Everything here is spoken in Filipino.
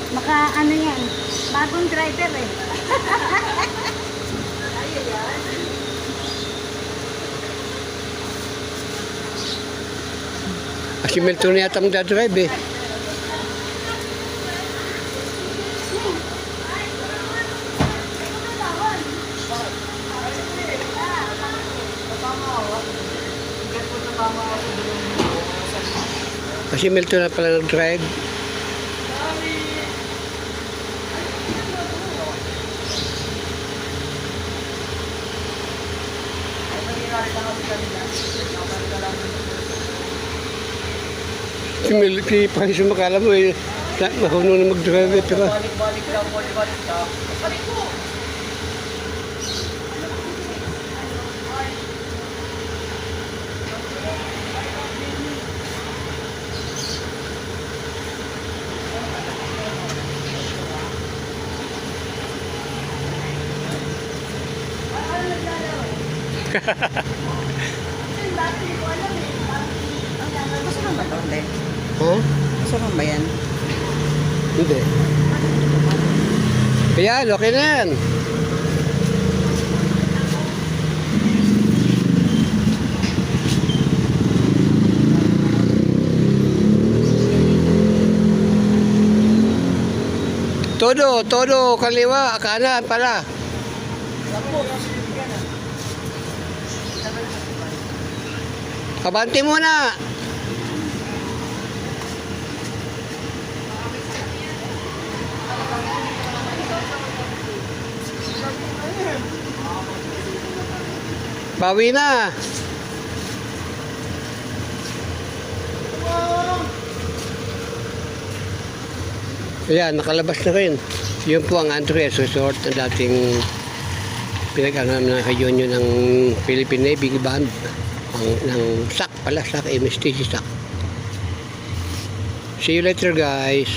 Maka ano yan, bagong driver eh. Kasi Milton yata magdadrive eh. Kasi Milton na pala nag-drive. Si Paris makala mo eh, mahunong na mag-drive eh, pero Balik-balik lang po, balik ka. Balik ko! Masarap ba ito? Hindi. ha? Masarap ba yan? Hindi. Ayan, okay na yan. Todo, kaliwa, kanan pala. Kabante muna. Bawi na. Ayan, nakalabas na rin. Yun po ang Andres Resort na dating pinag-alam na reunion ng Philippine Navy Band ng SAC pala, SAC, MSTC SAC. See you later guys.